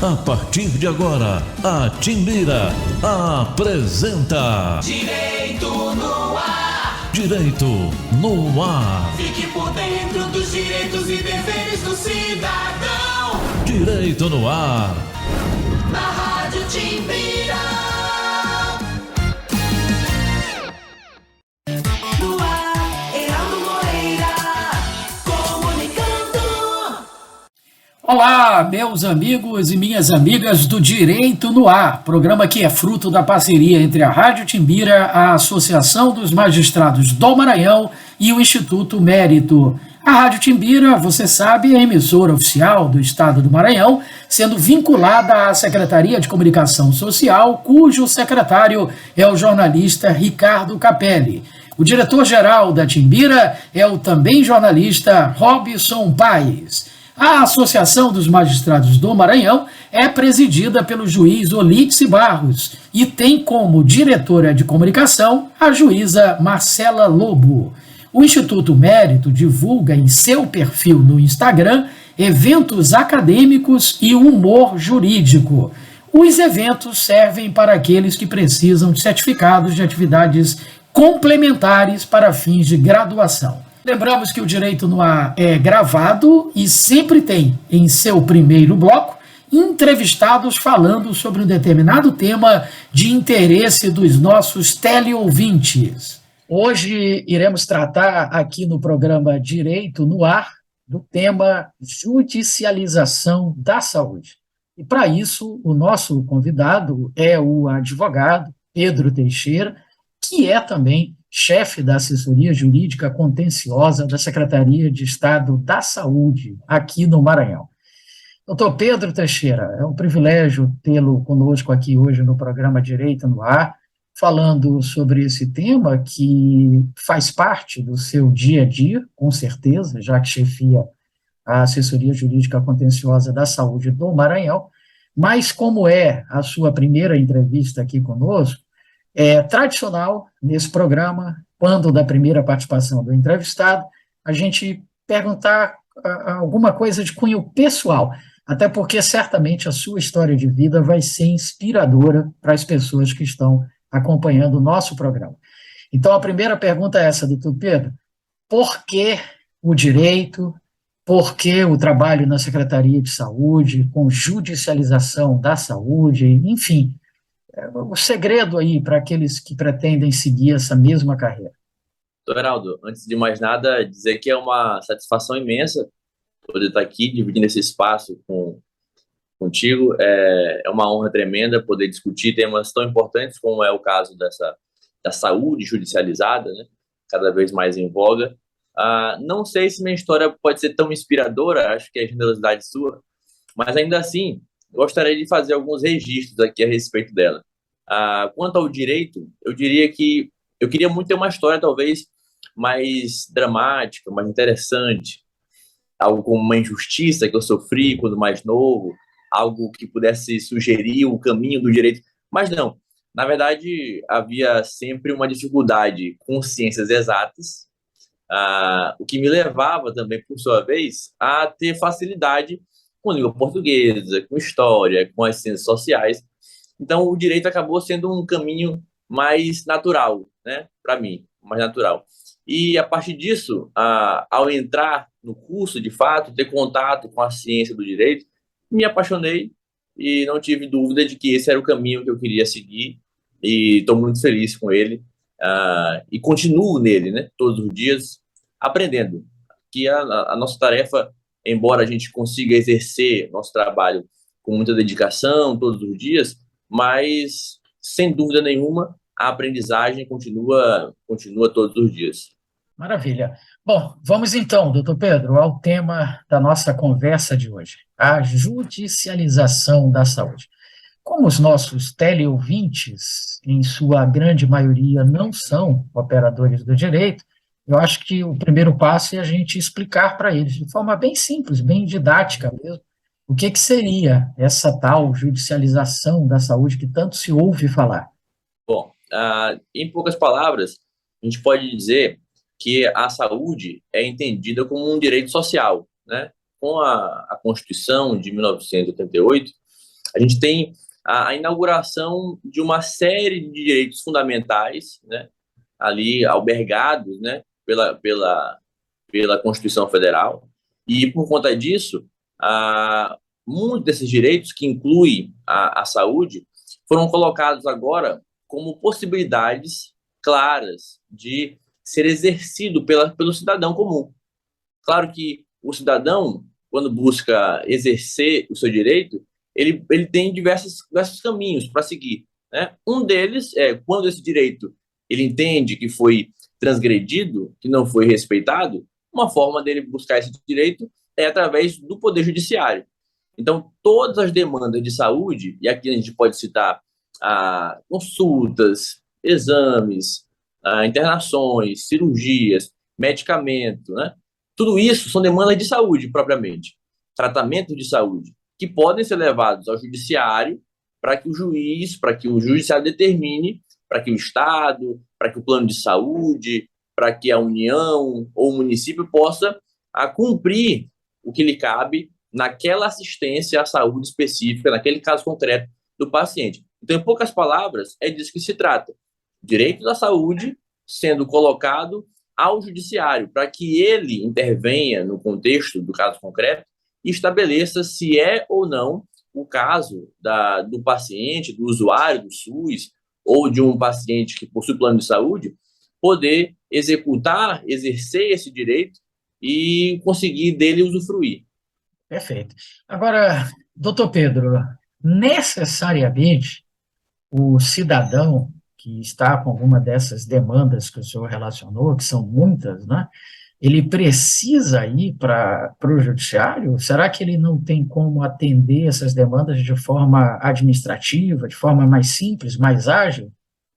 A partir de agora, a Timbira apresenta Direito no Ar. Direito no Ar. Fique por dentro dos direitos e deveres do cidadão. Direito no Ar. Na Rádio Timbira. No ar, Heraldo Moreira, comunicando. Olá, meus amigos e minhas amigas do Direito no Ar, programa que é fruto da parceria entre a Rádio Timbira, a Associação dos Magistrados do Maranhão e o Instituto Mérito. A Rádio Timbira, você sabe, é a emissora oficial do Estado do Maranhão, sendo vinculada à Secretaria de Comunicação Social, cujo secretário é o jornalista Ricardo Capelli. O diretor-geral da Timbira é o também jornalista Robson Paes. A Associação dos Magistrados do Maranhão é presidida pelo juiz Olídice Barros e tem como diretora de comunicação a juíza Marcela Lobo. O Instituto Mérito divulga em seu perfil no Instagram eventos acadêmicos e humor jurídico. Os eventos servem para aqueles que precisam de certificados de atividades complementares para fins de graduação. Lembramos que o Direito no Ar é gravado e sempre tem, em seu primeiro bloco, entrevistados falando sobre um determinado tema de interesse dos nossos teleouvintes. Hoje iremos tratar aqui no programa Direito no Ar do tema judicialização da saúde. E para isso, o nosso convidado é o advogado Pedro Teixeira, que é também chefe da assessoria jurídica contenciosa da Secretaria de Estado da Saúde, aqui no Maranhão. Doutor Pedro Teixeira, é um privilégio tê-lo conosco aqui hoje no programa Direito no Ar, falando sobre esse tema que faz parte do seu dia a dia, com certeza, já que chefia a assessoria jurídica contenciosa da Saúde do Maranhão, mas como é a sua primeira entrevista aqui conosco, é tradicional nesse programa, quando da primeira participação do entrevistado, a gente perguntar alguma coisa de cunho pessoal, até porque certamente a sua história de vida vai ser inspiradora para as pessoas que estão acompanhando o nosso programa. Então, a primeira pergunta é essa, doutor Pedro: por que o direito, por que o trabalho na Secretaria de Saúde, com judicialização da saúde, enfim, o segredo aí para aqueles que pretendem seguir essa mesma carreira? Doutor Heraldo, antes de mais nada, dizer que é uma satisfação imensa poder estar aqui dividindo esse espaço contigo. É uma honra tremenda poder discutir temas tão importantes como é o caso da saúde judicializada, né? Cada vez mais em voga. Não sei se minha história pode ser tão inspiradora, acho que é a generosidade sua, mas ainda assim gostaria de fazer alguns registros aqui a respeito dela. Quanto ao direito, eu diria que eu queria muito ter uma história talvez mais dramática, mais interessante, algo como uma injustiça que eu sofri quando mais novo, algo que pudesse sugerir o caminho do direito, mas não. Na verdade, havia sempre uma dificuldade com ciências exatas, o que me levava também, por sua vez, a ter facilidade com língua portuguesa, com história, com as ciências sociais. Então, o direito acabou sendo um caminho mais natural, né, para mim, mais natural. E, a partir disso, ao entrar no curso, de fato, ter contato com a ciência do direito, me apaixonei e não tive dúvida de que esse era o caminho que eu queria seguir, e estou muito feliz com ele, e continuo nele, né, todos os dias, aprendendo. Que a nossa tarefa, embora a gente consiga exercer nosso trabalho com muita dedicação todos os dias, mas, sem dúvida nenhuma, a aprendizagem continua todos os dias. Maravilha. Bom, vamos então, doutor Pedro, ao tema da nossa conversa de hoje, a judicialização da saúde. Como os nossos teleouvintes, em sua grande maioria, não são operadores do direito, eu acho que o primeiro passo é a gente explicar para eles, de forma bem simples, bem didática mesmo, o que seria essa tal judicialização da saúde que tanto se ouve falar. Bom, em poucas palavras, a gente pode dizer que a saúde é entendida como um direito social, né? Com a Constituição de 1988, A gente tem a inauguração de uma série de direitos fundamentais, né, ali albergados, né, pela Constituição Federal, e por conta disso, muitos desses direitos, que incluem a saúde, foram colocados agora como possibilidades claras de ser exercido pelo cidadão comum. Claro que o cidadão, quando busca exercer o seu direito, ele tem diversos caminhos para seguir, né? Um deles é quando esse direito ele entende que foi transgredido, que não foi respeitado, uma forma dele buscar esse direito é através do Poder Judiciário. Então, todas as demandas de saúde, e aqui a gente pode citar consultas, exames, internações, cirurgias, medicamento, né? Tudo isso são demandas de saúde propriamente, tratamento de saúde, que podem ser levados ao judiciário para que o judiciário determine, para que o Estado, para que o plano de saúde, para que a União ou o município possa cumprir o que lhe cabe naquela assistência à saúde específica, naquele caso concreto do paciente. Então, em poucas palavras, é disso que se trata. Direito da saúde sendo colocado ao judiciário, para que ele intervenha no contexto do caso concreto e estabeleça se é ou não o caso do paciente, do usuário do SUS, ou de um paciente que possui plano de saúde, poder exercer esse direito e conseguir dele usufruir. Perfeito. Agora, doutor Pedro, necessariamente o cidadão que está com alguma dessas demandas que o senhor relacionou, que são muitas, né? Ele precisa ir para o judiciário? Será que ele não tem como atender essas demandas de forma administrativa, de forma mais simples, mais ágil?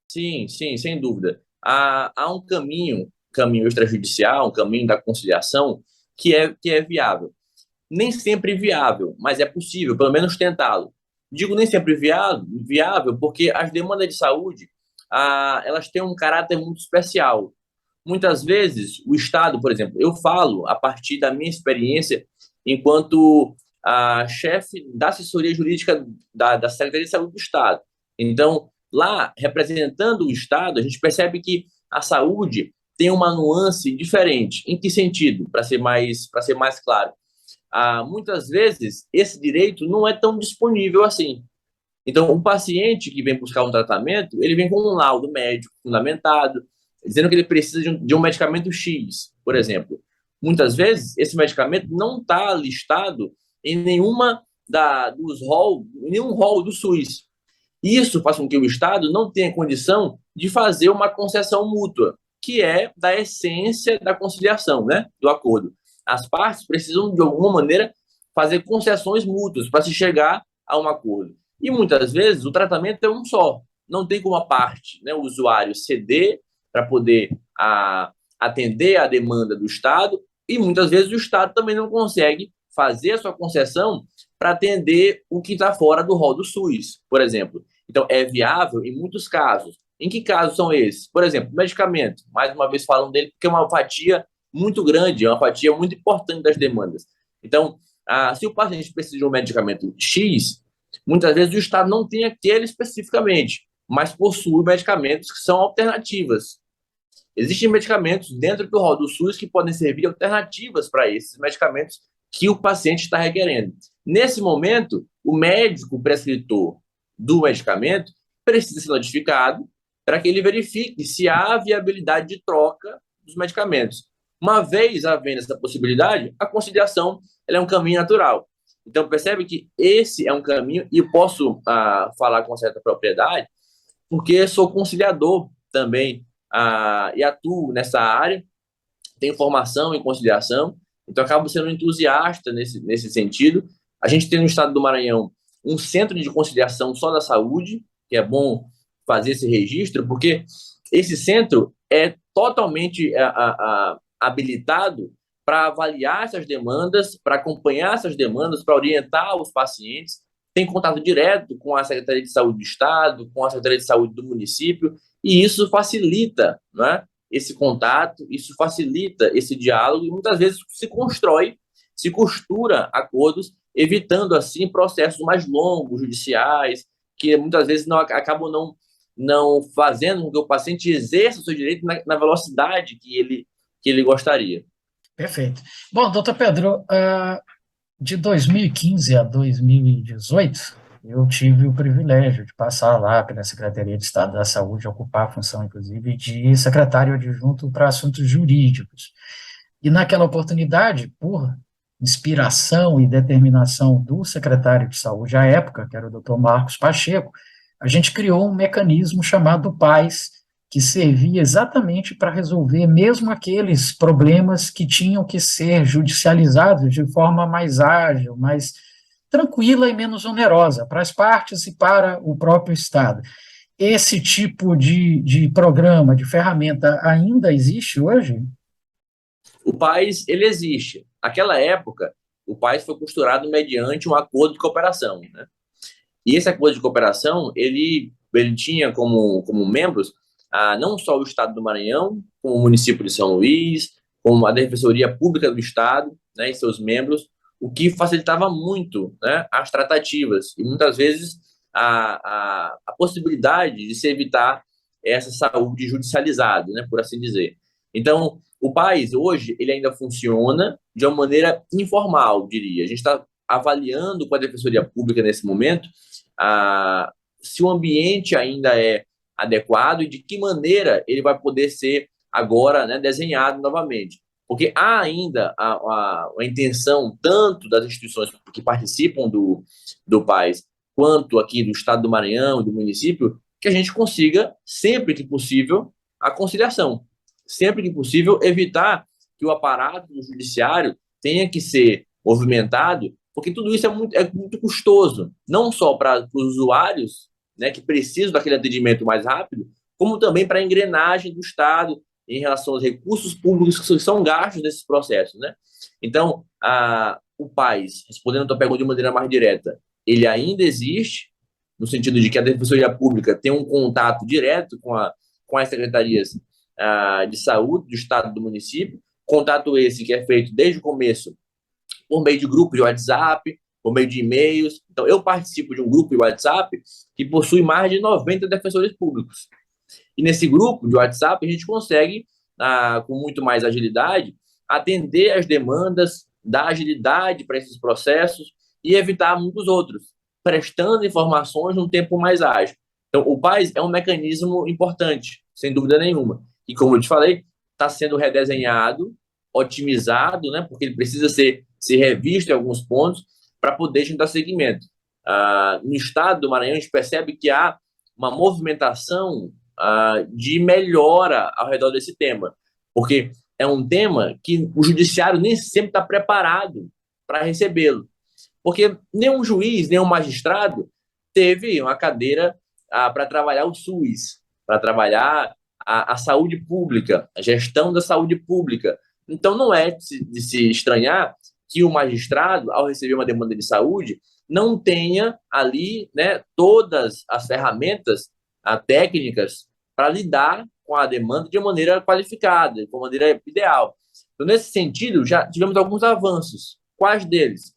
Sim, sem dúvida. Há um caminho extrajudicial, um caminho da conciliação que é viável. Nem sempre viável, mas é possível, pelo menos tentá-lo. Digo nem sempre viável porque as demandas de saúde, elas têm um caráter muito especial. Muitas vezes, o Estado, por exemplo, eu falo a partir da minha experiência enquanto chefe da assessoria jurídica da Secretaria de Saúde do Estado. Então, lá, representando o Estado, a gente percebe que a saúde tem uma nuance diferente. Em que sentido? Para ser mais claro. Muitas vezes, esse direito não é tão disponível assim. Então, o paciente que vem buscar um tratamento, ele vem com um laudo médico fundamentado, dizendo que ele precisa de um medicamento X, por exemplo. Muitas vezes, esse medicamento não está listado em nenhum rol do SUS. Isso faz com que o Estado não tenha condição de fazer uma concessão mútua, que é da essência da conciliação, né, do acordo. As partes precisam, de alguma maneira, fazer concessões mútuas para se chegar a um acordo. E, muitas vezes, o tratamento é um só. Não tem como a parte, né, o usuário, ceder para poder atender a demanda do Estado, e, muitas vezes, o Estado também não consegue fazer a sua concessão para atender o que está fora do rol do SUS, por exemplo. Então, é viável em muitos casos. Em que casos são esses? Por exemplo, medicamento. Mais uma vez falam dele porque é uma fatia muito grande, é uma fatia muito importante das demandas. Então, se o paciente precisa de um medicamento X, muitas vezes o Estado não tem aquele especificamente, mas possui medicamentos que são alternativas. Existem medicamentos dentro do rol do SUS que podem servir alternativas para esses medicamentos que o paciente está requerendo. Nesse momento, o médico prescritor do medicamento precisa ser notificado para que ele verifique se há viabilidade de troca dos medicamentos. Uma vez havendo essa possibilidade, a conciliação ela é um caminho natural. Então, percebe que esse é um caminho, e eu posso falar com certa propriedade, porque sou conciliador também e atuo nessa área, tenho formação em conciliação, então acabo sendo um entusiasta nesse sentido. A gente tem no estado do Maranhão um centro de conciliação só da saúde, que é bom fazer esse registro, porque esse centro é totalmente habilitado para avaliar essas demandas, para acompanhar essas demandas, para orientar os pacientes, tem contato direto com a Secretaria de Saúde do Estado, com a Secretaria de Saúde do município, e isso facilita, né, esse contato, isso facilita esse diálogo, e muitas vezes se constrói se costura acordos, evitando, assim, processos mais longos, judiciais, que muitas vezes acabam não fazendo com que o paciente exerça o seu direito na velocidade que ele gostaria. Perfeito. Bom, doutor Pedro, de 2015 a 2018, eu tive o privilégio de passar lá pela Secretaria de Estado da Saúde, ocupar a função, inclusive, de secretário adjunto para assuntos jurídicos. E naquela oportunidade, por inspiração e determinação do secretário de Saúde à época, que era o doutor Marcos Pacheco, a gente criou um mecanismo chamado PAS, que servia exatamente para resolver mesmo aqueles problemas que tinham que ser judicializados de forma mais ágil, mais tranquila e menos onerosa para as partes e para o próprio Estado. Esse tipo de programa, de ferramenta, ainda existe hoje? O PAS, ele existe. Naquela época, o PAS foi costurado mediante um acordo de cooperação, né? E esse acordo de cooperação, ele tinha como membros não só o Estado do Maranhão, como o município de São Luís, como a Defensoria Pública do Estado, né, e seus membros, o que facilitava muito, né, as tratativas e muitas vezes a possibilidade de se evitar essa saúde judicializada, né, por assim dizer. Então, o PAS hoje ele ainda funciona de uma maneira informal, diria. A gente está avaliando com a Defensoria Pública nesse momento se o ambiente ainda é adequado e de que maneira ele vai poder ser agora, né, desenhado novamente. Porque há ainda a intenção tanto das instituições que participam do PAS quanto aqui do Estado do Maranhão, do município, que a gente consiga, sempre que possível, a conciliação. Sempre que possível, evitar que o aparato do judiciário tenha que ser movimentado, porque tudo isso é muito custoso, não só para os usuários, né, que precisam daquele atendimento mais rápido, como também para a engrenagem do Estado em relação aos recursos públicos que são gastos nesses processos, né? Então, o PAS, respondendo a tua pergunta de maneira mais direta, ele ainda existe, no sentido de que a Defensoria Pública tem um contato direto com as secretarias de saúde do Estado e do município, contato esse que é feito desde o começo por meio de grupos de WhatsApp, por meio de e-mails. Então, eu participo de um grupo de WhatsApp que possui mais de 90 defensores públicos. E nesse grupo de WhatsApp, a gente consegue, com muito mais agilidade, atender as demandas, dar agilidade para esses processos e evitar muitos outros, prestando informações num tempo mais ágil. Então, o PAS é um mecanismo importante, sem dúvida nenhuma. E, como eu te falei, está sendo redesenhado, otimizado, né, porque ele precisa ser revisto em alguns pontos para poder a gente dar seguimento. No Estado do Maranhão, a gente percebe que há uma movimentação de melhora ao redor desse tema, porque é um tema que o judiciário nem sempre está preparado para recebê-lo, porque nenhum juiz, nenhum magistrado teve uma cadeira para trabalhar o SUS, para trabalhar a saúde pública, a gestão da saúde pública. Então, não é de se estranhar que o magistrado, ao receber uma demanda de saúde, não tenha ali, né, todas as ferramentas técnicas para lidar com a demanda de maneira qualificada, de maneira ideal. Então, nesse sentido, já tivemos alguns avanços. Quais deles?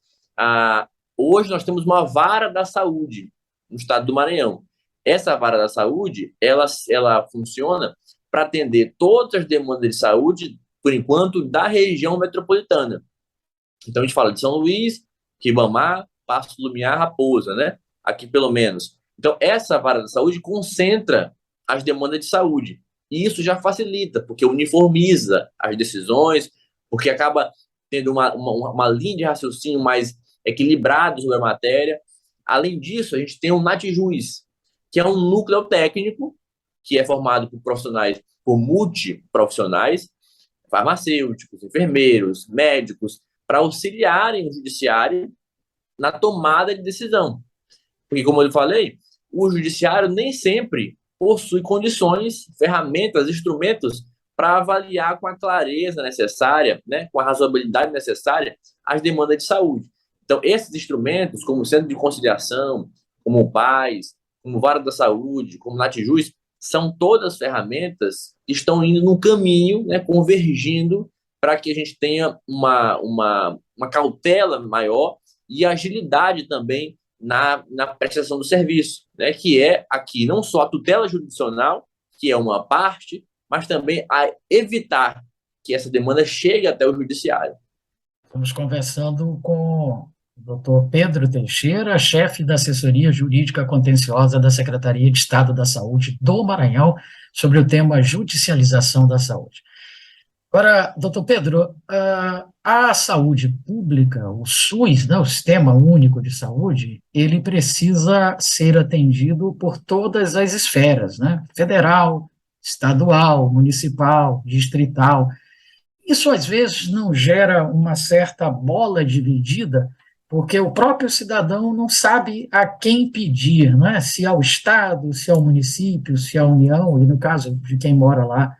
Hoje nós temos uma vara da saúde no Estado do Maranhão. Essa vara da saúde, ela funciona para atender todas as demandas de saúde, por enquanto, da região metropolitana. Então, a gente fala de São Luís, Ribamar, Paços do Lumiar, Raposa, né? Aqui, pelo menos. Então, essa vara da saúde concentra as demandas de saúde. E isso já facilita, porque uniformiza as decisões, porque acaba tendo uma linha de raciocínio mais equilibrada sobre a matéria. Além disso, a gente tem o NatJuiz, que é um núcleo técnico que é formado por profissionais, por multiprofissionais, farmacêuticos, enfermeiros, médicos, para auxiliarem o judiciário na tomada de decisão. Porque, como eu falei, o judiciário nem sempre possui condições, ferramentas, instrumentos para avaliar com a clareza necessária, né, com a razoabilidade necessária, as demandas de saúde. Então, esses instrumentos, como Centro de Conciliação, como o PAS, como Vara da Saúde, como NatJuiz, são todas ferramentas que estão indo no caminho, né, convergindo para que a gente tenha uma cautela maior e agilidade também na prestação do serviço, né? Que é aqui não só a tutela jurisdicional, que é uma parte, mas também a evitar que essa demanda chegue até o judiciário. Estamos conversando com o doutor Pedro Teixeira, chefe da Assessoria Jurídica Contenciosa da Secretaria de Estado da Saúde do Maranhão, sobre o tema judicialização da saúde. Agora, doutor Pedro, a saúde pública, o SUS, né, o Sistema Único de Saúde, ele precisa ser atendido por todas as esferas, né? Federal, estadual, municipal, distrital. Isso, às vezes, não gera uma certa bola dividida, porque o próprio cidadão não sabe a quem pedir, não é? Se ao Estado, se ao município, se à União, e no caso de quem mora lá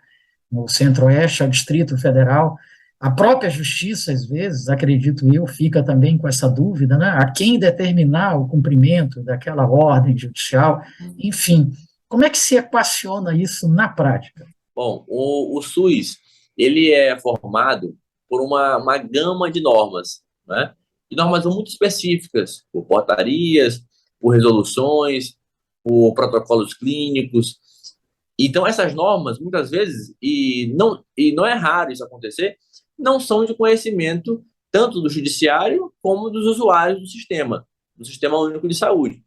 no Centro-Oeste, ao Distrito Federal. A própria Justiça, às vezes, acredito eu, fica também com essa dúvida, né? A quem determinar o cumprimento daquela ordem judicial, enfim. Como é que se equaciona isso na prática? Bom, o SUS, ele é formado por uma gama de normas, né? E normas muito específicas, por portarias, por resoluções, por protocolos clínicos. Então, essas normas, muitas vezes, e não é raro isso acontecer, não são de conhecimento tanto do judiciário como dos usuários do Sistema Único de Saúde.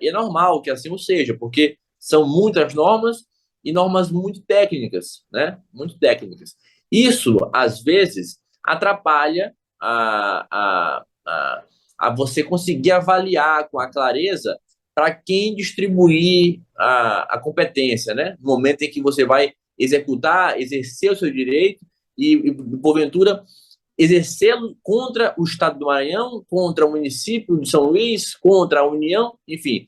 E é normal que assim o seja, porque são muitas normas e normas muito técnicas, né? Muito técnicas. Isso, às vezes, atrapalha a você conseguir avaliar com a clareza para quem distribuir a competência, né? No momento em que você vai exercer o seu direito e porventura, exercê-lo contra o Estado do Maranhão, contra o município de São Luís, contra a União, enfim.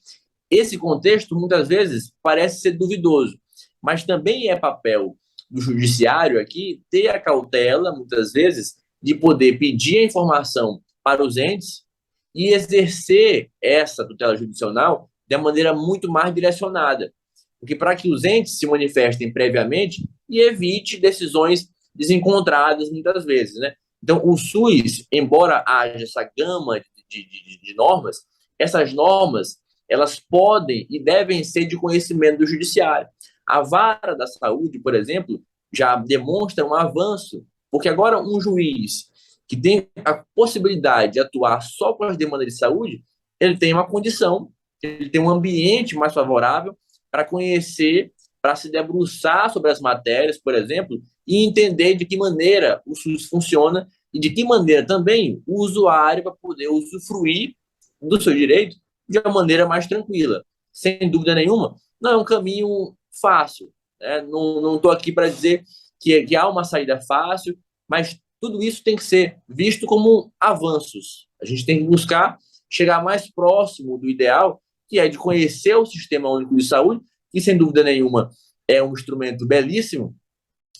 Esse contexto, muitas vezes, parece ser duvidoso, mas também é papel do judiciário aqui ter a cautela, muitas vezes, de poder pedir a informação para os entes e exercer essa tutela judicial de maneira muito mais direcionada. Porque para que os entes se manifestem previamente e evite decisões desencontradas muitas vezes, né? Então, o SUS, embora haja essa gama de normas, essas normas, elas podem e devem ser de conhecimento do judiciário. A vara da saúde, por exemplo, já demonstra um avanço, porque agora um juiz que tem a possibilidade de atuar só com as demandas de saúde, ele tem uma condição, ele tem um ambiente mais favorável para conhecer, para se debruçar sobre as matérias, por exemplo, e entender de que maneira o SUS funciona e de que maneira também o usuário vai poder usufruir do seu direito de uma maneira mais tranquila. Sem dúvida nenhuma, não é um caminho fácil, né? Não estou aqui para dizer que há uma saída fácil, mas tudo isso tem que ser visto como avanços. A gente tem que buscar chegar mais próximo do ideal, que é de conhecer o Sistema Único de Saúde, que, sem dúvida nenhuma, é um instrumento belíssimo,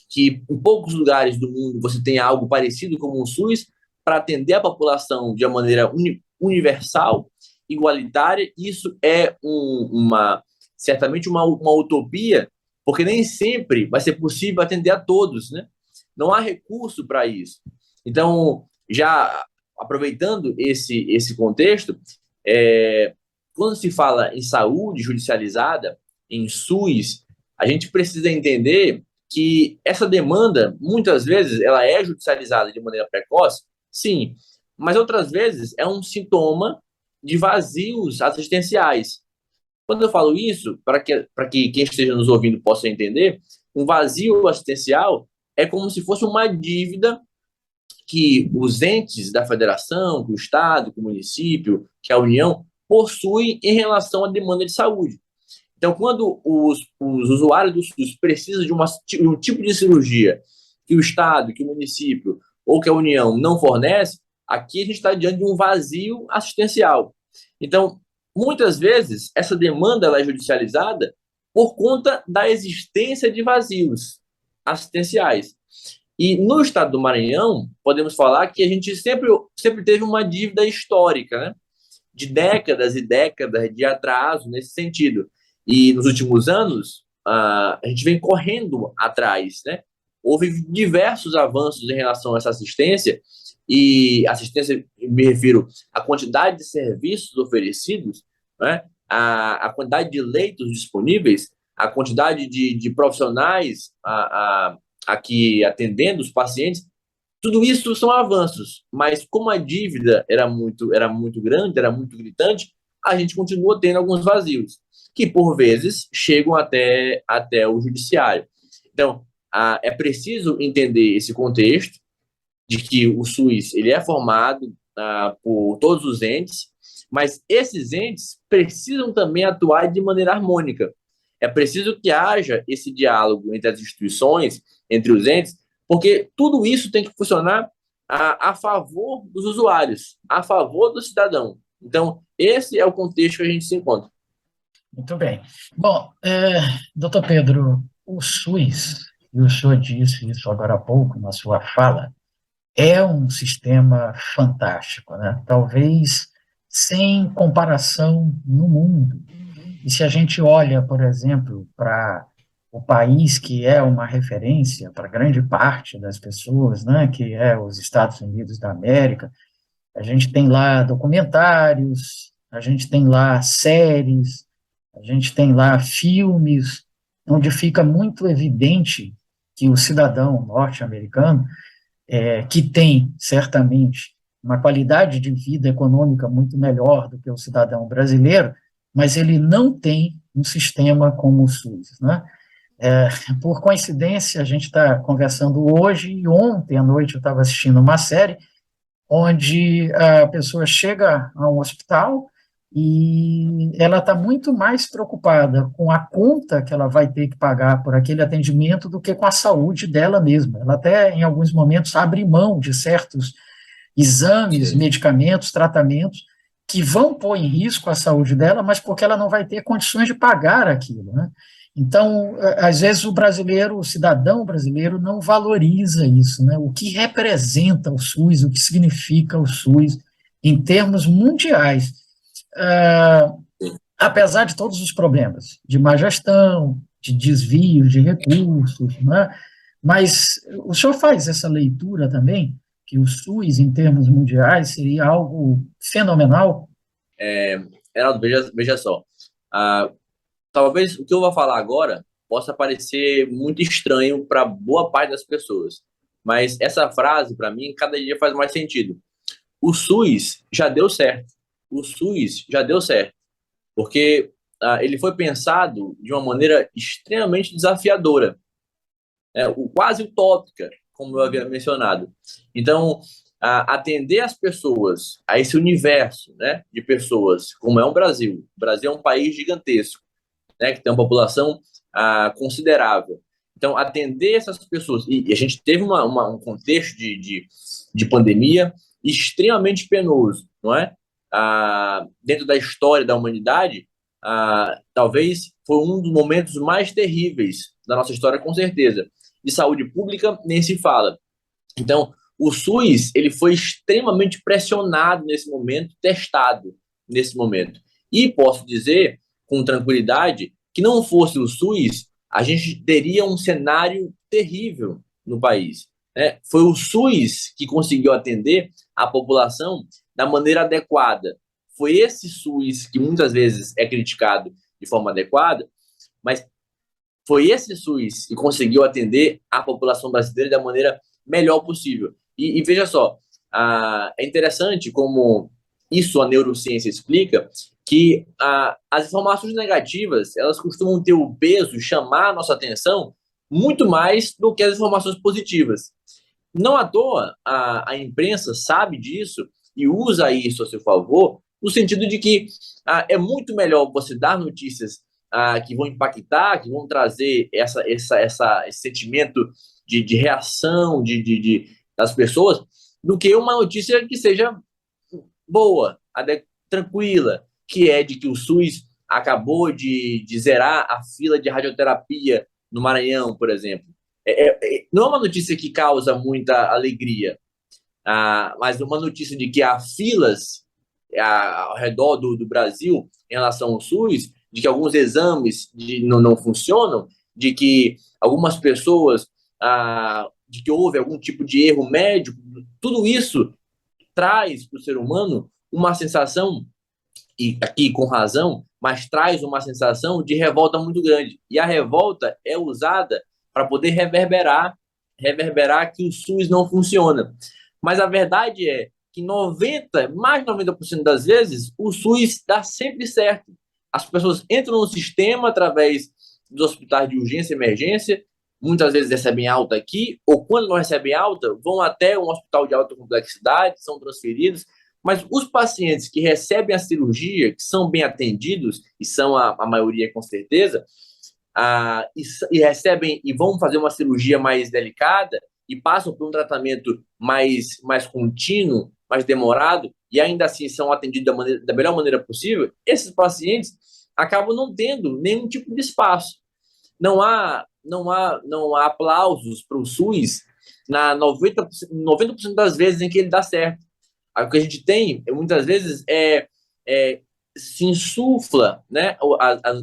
que em poucos lugares do mundo você tem algo parecido como um SUS, para atender a população de uma maneira universal, igualitária. Isso é certamente uma utopia, porque nem sempre vai ser possível atender a todos, né? Não há recurso para isso. Então, já aproveitando esse contexto, quando se fala em saúde judicializada, em SUS, a gente precisa entender que essa demanda, muitas vezes, ela é judicializada de maneira precoce, sim, mas outras vezes é um sintoma de vazios assistenciais. Quando eu falo isso, para que quem esteja nos ouvindo possa entender, um vazio assistencial é como se fosse uma dívida que os entes da federação, que o Estado, que o município, que a União, possuem em relação à demanda de saúde. Então, quando os usuários do SUS precisam de um tipo de cirurgia que o Estado, que o município ou que a União não fornece, aqui a gente está diante de um vazio assistencial. Então, muitas vezes, essa demanda ela é judicializada por conta da existência de vazios assistenciais. E no estado do Maranhão, podemos falar que a gente sempre teve uma dívida histórica, né? De décadas e décadas de atraso nesse sentido. E nos últimos anos, a gente vem correndo atrás, né? houve diversos avanços em relação a essa assistência, e assistência, me refiro à quantidade de serviços oferecidos, né? A quantidade de leitos disponíveis, a quantidade de profissionais aqui atendendo os pacientes. Tudo isso são avanços, mas como a dívida era muito grande, era muito gritante, a gente continua tendo alguns vazios, que por vezes chegam até o judiciário. Então, é preciso entender esse contexto de que o SUS ele é formado por todos os entes, mas esses entes precisam também atuar de maneira harmônica. É preciso que haja esse diálogo entre as instituições, entre os entes, porque tudo isso tem que funcionar a favor dos usuários, a favor do cidadão. Então, esse é o contexto que a gente se encontra. Muito bem. Bom, doutor Pedro, o SUS, e o senhor disse isso agora há pouco na sua fala, é um sistema fantástico, né? Talvez sem comparação no mundo. E se a gente olha, por exemplo, para o país que é uma referência para grande parte das pessoas, né, que é os Estados Unidos da América, a gente tem lá documentários, a gente tem lá séries, a gente tem lá filmes, onde fica muito evidente que o cidadão norte-americano, que tem, certamente, uma qualidade de vida econômica muito melhor do que o cidadão brasileiro, mas ele não tem um sistema como o SUS, né? Por coincidência, a gente está conversando hoje, e ontem à noite eu estava assistindo uma série onde a pessoa chega a um hospital e ela está muito mais preocupada com a conta que ela vai ter que pagar por aquele atendimento do que com a saúde dela mesma. Ela até, em alguns momentos, abre mão de certos exames, medicamentos, tratamentos, que vão pôr em risco a saúde dela, mas porque ela não vai ter condições de pagar aquilo, né? Então, às vezes o brasileiro, o cidadão brasileiro não valoriza isso, né? O que representa o SUS, o que significa o SUS em termos mundiais. Apesar de todos os problemas, de má gestão, de desvio de recursos, né? Mas o senhor faz essa leitura também, que o SUS, em termos mundiais, seria algo fenomenal? Heraldo, veja só. Talvez o que eu vou falar agora possa parecer muito estranho para boa parte das pessoas, mas essa frase, para mim, cada dia faz mais sentido. O SUS já deu certo. O SUS já deu certo, porque ele foi pensado de uma maneira extremamente desafiadora, quase utópica, como eu havia mencionado. Então, atender as pessoas, a esse universo, né, de pessoas, como é o Brasil. O Brasil é um país gigantesco, né, que tem uma população considerável. Então, atender essas pessoas, e a gente teve um contexto de pandemia extremamente penoso, não é? Dentro da história da humanidade, talvez foi um dos momentos mais terríveis da nossa história, com certeza. De saúde pública, nem se fala. Então, o SUS ele foi extremamente pressionado nesse momento, testado nesse momento. E posso dizer, com tranquilidade, que não fosse o SUS, a gente teria um cenário terrível no país, né? Foi o SUS que conseguiu atender a população da maneira adequada. Foi esse SUS que muitas vezes é criticado de forma adequada, mas foi esse SUS que conseguiu atender a população brasileira da maneira melhor possível. E veja só, é interessante como isso a neurociência explica, que as informações negativas, elas costumam ter o peso, chamar a nossa atenção, muito mais do que as informações positivas. Não à toa, a imprensa sabe disso e usa isso a seu favor, no sentido de que é muito melhor você dar notícias que vão impactar, que vão trazer esse sentimento de reação das pessoas, do que uma notícia que seja boa, tranquila, que é de que o SUS acabou de zerar a fila de radioterapia no Maranhão, por exemplo. Não é uma notícia que causa muita alegria, mas uma notícia de que há filas ao redor do Brasil em relação ao SUS, de que alguns exames não funcionam, de que algumas pessoas de que houve algum tipo de erro médico, tudo isso traz para o ser humano uma sensação, e aqui com razão, mas traz uma sensação de revolta muito grande. E a revolta é usada para poder reverberar que o SUS não funciona. Mas a verdade é que mais de 90% das vezes, o SUS dá sempre certo. As pessoas entram no sistema através dos hospitais de urgência e emergência, muitas vezes recebem alta aqui, ou quando não recebem alta, vão até um hospital de alta complexidade, são transferidos. Mas os pacientes que recebem a cirurgia, que são bem atendidos, e são a maioria com certeza, e recebem e vão fazer uma cirurgia mais delicada e passam por um tratamento mais contínuo, mais demorado, e ainda assim são atendidos da melhor maneira possível, esses pacientes acabam não tendo nenhum tipo de espaço. Não há aplausos para o SUS na 90% das vezes em que ele dá certo. O que a gente tem, muitas vezes, se insufla, né,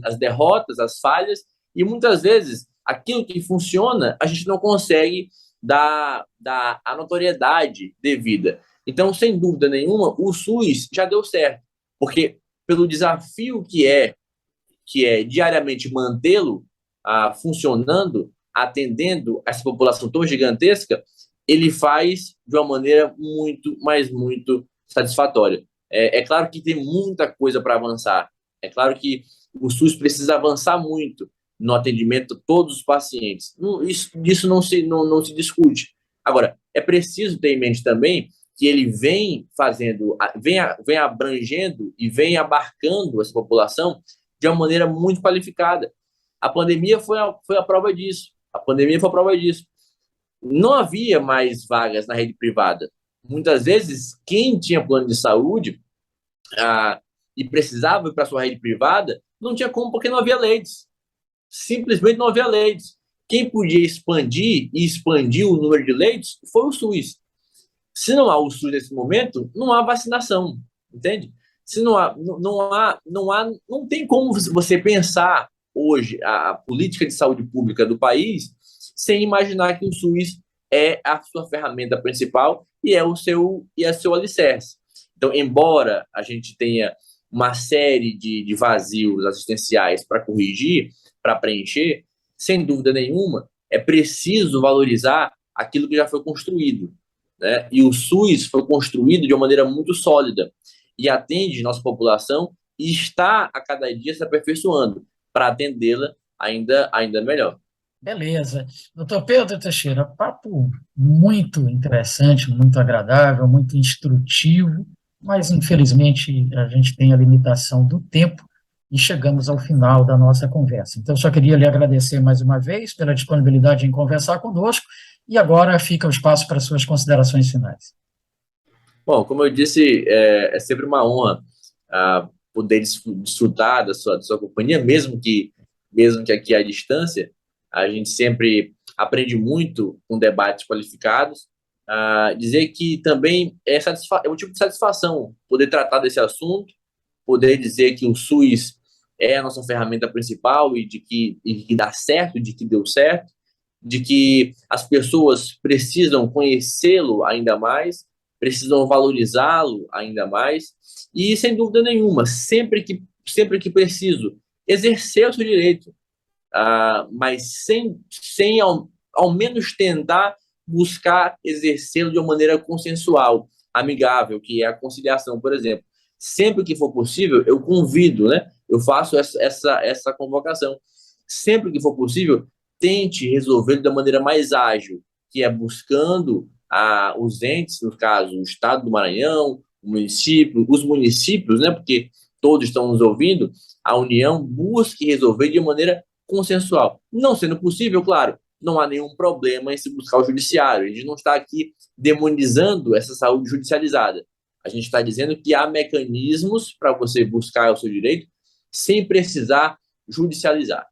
as derrotas, as falhas, e muitas vezes aquilo que funciona a gente não consegue dar a notoriedade devida. Então, sem dúvida nenhuma, o SUS já deu certo, porque pelo desafio que é diariamente mantê-lo funcionando, atendendo essa população tão gigantesca, ele faz de uma maneira muito, mas muito satisfatória. É claro que tem muita coisa para avançar. É claro que o SUS precisa avançar muito no atendimento a todos os pacientes. Isso não se discute. Agora, é preciso ter em mente também que ele vem abrangendo e vem abarcando essa população de uma maneira muito qualificada. A pandemia foi a prova disso. Não havia mais vagas na rede privada. Muitas vezes, quem tinha plano de saúde e precisava ir para a sua rede privada, não tinha como, porque não havia leitos. Simplesmente não havia leitos. Quem podia expandir e expandiu o número de leitos foi o SUS. Se não há o SUS nesse momento, não há vacinação, entende? Se não tem como você pensar hoje a política de saúde pública do país sem imaginar que o SUS é a sua ferramenta principal e é seu alicerce. Então, embora a gente tenha uma série de vazios assistenciais para corrigir, para preencher, sem dúvida nenhuma, é preciso valorizar aquilo que já foi construído, né? E o SUS foi construído de uma maneira muito sólida e atende nossa população e está a cada dia se aperfeiçoando para atendê-la ainda melhor. Beleza. Doutor Pedro Teixeira, papo muito interessante, muito agradável, muito instrutivo, mas infelizmente a gente tem a limitação do tempo e chegamos ao final da nossa conversa. Então, só queria lhe agradecer mais uma vez pela disponibilidade em conversar conosco e agora fica o espaço para suas considerações finais. Bom, como eu disse, é sempre uma honra poder desfrutar da sua companhia, mesmo que aqui à distância. A gente sempre aprende muito com debates qualificados. Dizer que também é um tipo de satisfação poder tratar desse assunto, poder dizer que o SUS é a nossa ferramenta principal e de que dá certo, de que deu certo, de que as pessoas precisam conhecê-lo ainda mais, precisam valorizá-lo ainda mais e, sem dúvida nenhuma, sempre que preciso, exercer o seu direito, mas sem ao menos tentar buscar exercê-lo de uma maneira consensual, amigável, que é a conciliação, por exemplo. Sempre que for possível, eu convido, né? Eu faço essa convocação. Sempre que for possível, tente resolver da maneira mais ágil, que é buscando os entes, no caso, o Estado do Maranhão, os municípios, né? Porque todos estão nos ouvindo, a União busque resolver de maneira consensual. Não sendo possível, claro, não há nenhum problema em se buscar o judiciário. A gente não está aqui demonizando essa saúde judicializada. A gente está dizendo que há mecanismos para você buscar o seu direito sem precisar judicializar.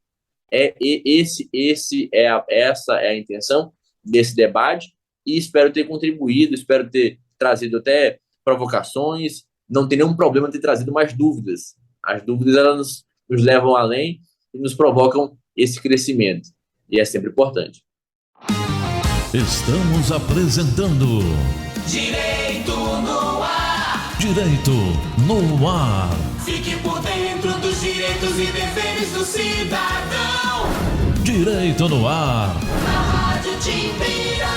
Essa é a intenção desse debate e espero ter contribuído, espero ter trazido até provocações, não tem nenhum problema ter trazido mais dúvidas. As dúvidas elas nos levam além e nos provocam esse crescimento. E é sempre importante. Estamos apresentando Direito no ar. Direito no Ar. Fique por dentro dos direitos e deveres do cidadão. Direito no Ar. Na Rádio Timbira.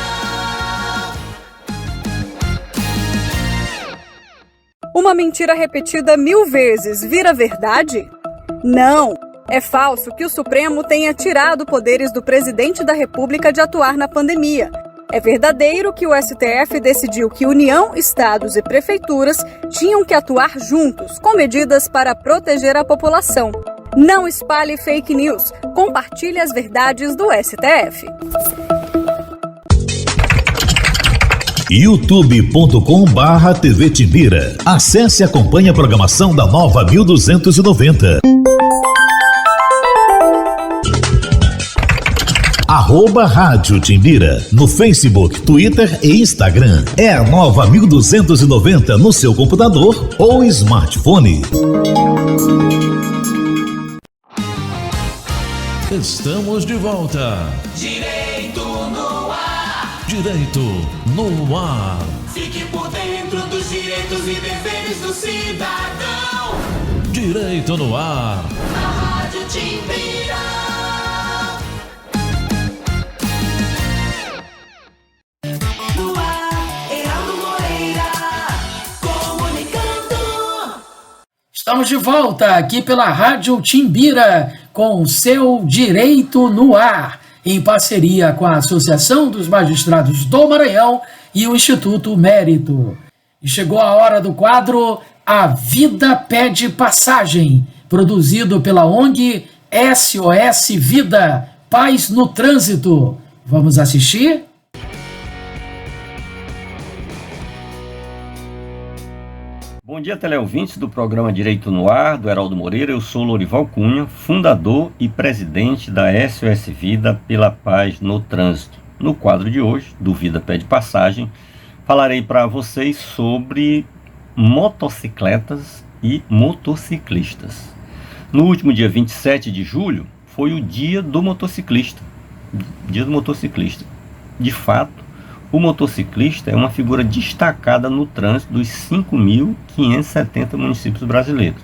Uma mentira repetida 1000 vezes vira verdade? Não! É falso que o Supremo tenha tirado poderes do presidente da República de atuar na pandemia. É verdadeiro que o STF decidiu que União, estados e prefeituras tinham que atuar juntos, com medidas para proteger a população. Não espalhe fake news. Compartilhe as verdades do STF. youtube.com/TV Timbira. Acesse e acompanhe a programação da Nova 1290. @Rádio Timbira no Facebook, Twitter e Instagram. É a Nova 1290 no seu computador ou smartphone. Estamos de volta. Direito no ar. Direito no Ar. Fique por dentro dos direitos e deveres do cidadão. Direito no Ar. Na Rádio Timbira. No ar, Heraldo Moreira, comunicando. Estamos de volta aqui pela Rádio Timbira com o seu Direito no Ar, em parceria com a Associação dos Magistrados do Maranhão e o Instituto Mérito. E chegou a hora do quadro A Vida Pede Passagem, produzido pela ONG SOS Vida, Paz no Trânsito. Vamos assistir? Bom dia, teleouvintes do programa Direito no Ar, do Heraldo Moreira. Eu sou Lorival Cunha, fundador e presidente da SOS Vida pela Paz no Trânsito. No quadro de hoje, do Vida Pede Passagem, falarei para vocês sobre motocicletas e motociclistas. No último dia 27 de julho, foi o dia do motociclista. De fato, o motociclista é uma figura destacada no trânsito dos 5.570 municípios brasileiros.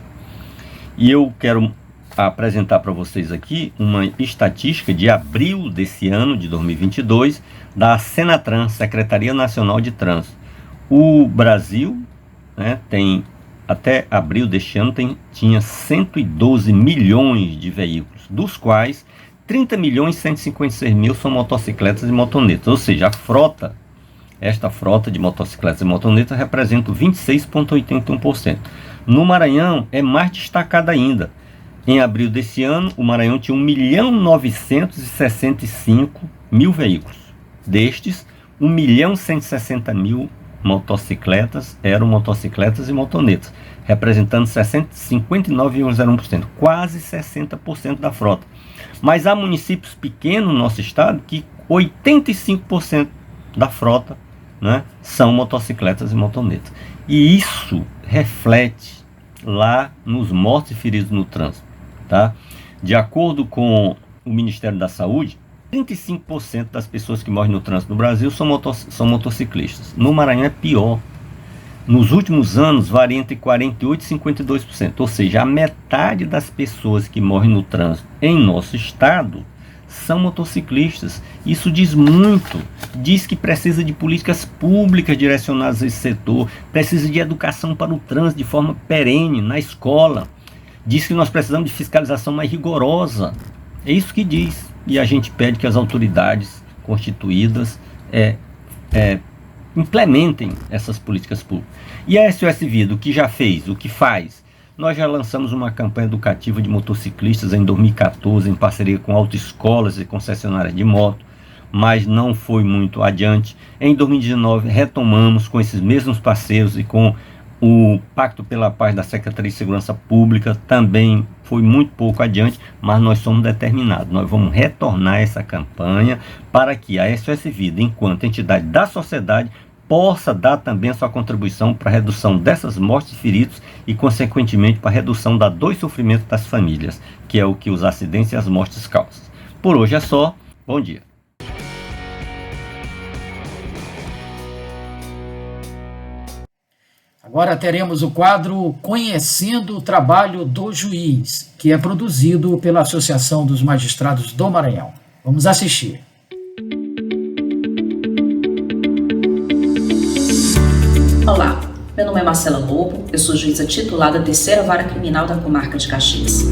E eu quero apresentar para vocês aqui uma estatística de abril desse ano, de 2022, da Senatran, Secretaria Nacional de Trânsito. O Brasil, tem, até abril deste ano, tinha 112 milhões de veículos, dos quais 30.156.000 são motocicletas e motonetas, ou seja, esta frota de motocicletas e motonetas representa 26,81%. No Maranhão é mais destacada ainda. Em abril desse ano, o Maranhão tinha 1.965.000 veículos. Destes, 1.160.000 motocicletas eram motocicletas e motonetas, representando 59,01%, quase 60% da frota. Mas há municípios pequenos no nosso estado que 85% da frota, são motocicletas e motonetas. E isso reflete lá nos mortos e feridos no trânsito. Tá? De acordo com o Ministério da Saúde, 35% das pessoas que morrem no trânsito no Brasil são motociclistas. No Maranhão é pior. Nos últimos anos varia entre 48% e 52%, ou seja, a metade das pessoas que morrem no trânsito em nosso estado são motociclistas. Isso diz muito, diz que precisa de políticas públicas direcionadas a esse setor, precisa de educação para o trânsito de forma perene na escola, diz que nós precisamos de fiscalização mais rigorosa. É isso que diz, e a gente pede que as autoridades constituídas implementem essas políticas públicas. E a SOS Vida, o que já fez, o que faz? Nós já lançamos uma campanha educativa de motociclistas em 2014, em parceria com autoescolas e concessionárias de moto, mas não foi muito adiante. Em 2019, retomamos com esses mesmos parceiros e com o Pacto pela Paz da Secretaria de Segurança Pública, também foi muito pouco adiante, mas nós somos determinados. Nós vamos retornar essa campanha para que a SOS Vida, enquanto entidade da sociedade, possa dar também a sua contribuição para a redução dessas mortes e feridos e, consequentemente, para a redução da dor e sofrimento das famílias, que é o que os acidentes e as mortes causam. Por hoje é só. Bom dia. Agora teremos o quadro Conhecendo o Trabalho do Juiz, que é produzido pela Associação dos Magistrados do Maranhão. Vamos assistir. Olá, meu nome é Marcela Lobo, eu sou juíza titular da 3ª Vara Criminal da Comarca de Caxias.